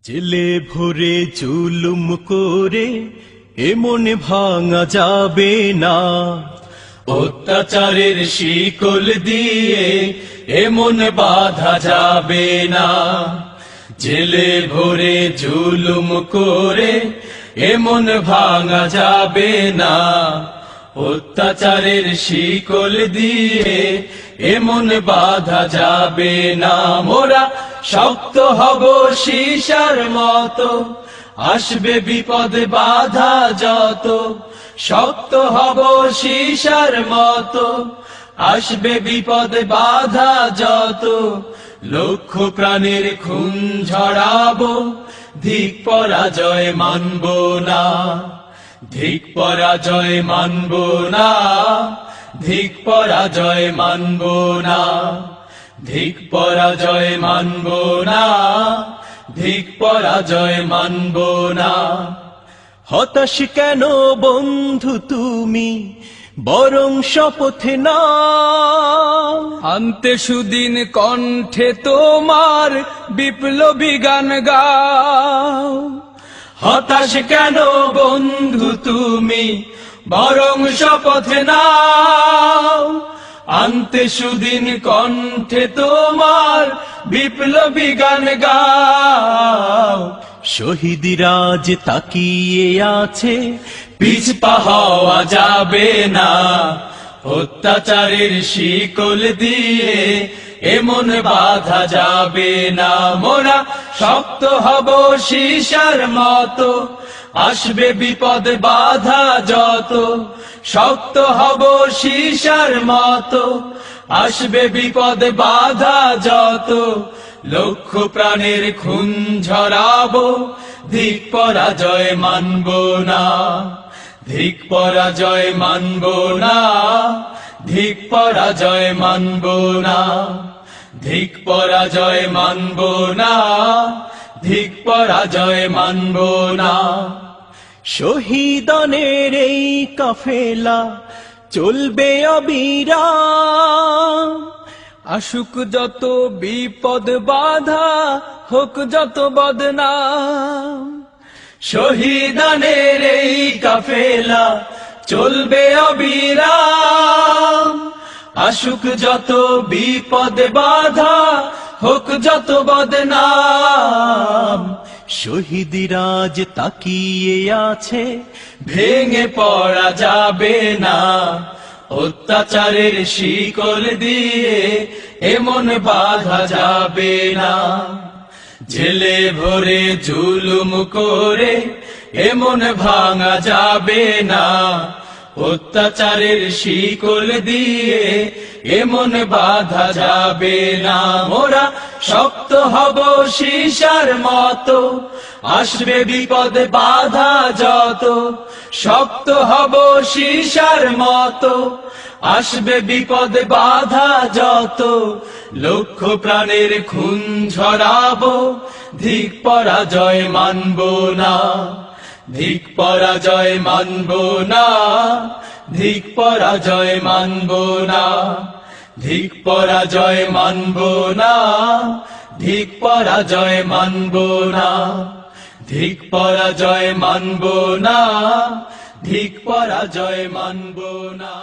জেলে ভরে জুলুম করে এ মনে ভাঙা যাবে না, অত্যাচারের শিকল দিয়ে এ মন বাঁধা যাবে না। জেলে ভরে জুলুম করে এ মন ভাঙা যাবে না, অত্যাচারের শিকল দিয়ে এ মন বাঁধা যাবে না। মোরা শক্ত হব সীসার মতো, আসবে বিপদ বাধা যত। শক্ত হব সীসার মতো, আসবে বিপদ বাধা যত। লক্ষ প্রাণের খুন ঝরাবো, ধিক পরাজয় মানব না। ধিক পরাজয় মানব না, ধিক পরাজয় মানব না। ধিক পরাজয় মানব না, ধিক পরাজয় মানব না। হতাশ কেন বন্ধু তুমি, বরং শপথে না আনতে সুদিন কণ্ঠে তোমার বিপ্লবী গান গাও। হতাশ কেন বন্ধু তুমি, বরং শপথে নাও। আনতে সুদিন কণ্ঠে তোমার বিপ্লবী গান গাও। শহীদরা যে তাকিয়ে আছে, পিছপা হওয়া যাবে না। অত্যাচারের শিকল দিয়ে এমন বাধা যাবে না। মোরা শক্ত হব সীসার মতো, আসবে বিপদ বাধা যত। শক্ত হব সীসার মতো, আসবে বিপদ বাধা যত। লক্ষ প্রাণের খুন ঝরাবো, ধিক পরাজয় মানব না। ধিক পরাজয় মানব না, ধিক পরাজয় মানব না। ধিক পরাজয় মানব না, ধিক পরাজয় মানব না। শহীদানের এই কাফেলা চলবে অবিরাম। আসুক যত বিপদ বাধা, হোক যত বদনাম। শহীদানের এই কাফেলা চলবে অবিরাম। আসুক যত বিপদ বাধা, হোক যত বদনাম। শহীদরা যে তাকিয়ে আছে, ভেঙে পড়া যাবে না। অত্যাচারের শিকল দিয়ে এমন বাধা যাবে না। জেলে ভরে জুলুম করে এমন ভাঙা যাবে না। অত্যাচারের শিকল দিয়ে এমন বাধা যাবে না। মোরা শক্ত হব সীসার মতো, আসবে বিপদ বাধা যত। শক্ত হব সীসার মতো, আসবে বিপদ বাধা যত। লক্ষ প্রাণের খুন ঝরাবো, ধিক পরাজয় মানব না। ধিক পরাজয় মানব না, ধিক পরাজয় মানব না। ধিক পরাজয় মানব না, ধিক পরাজয় মানব না। ধিক পরাজয় মানব না, ধিক পরাজয় মানব না।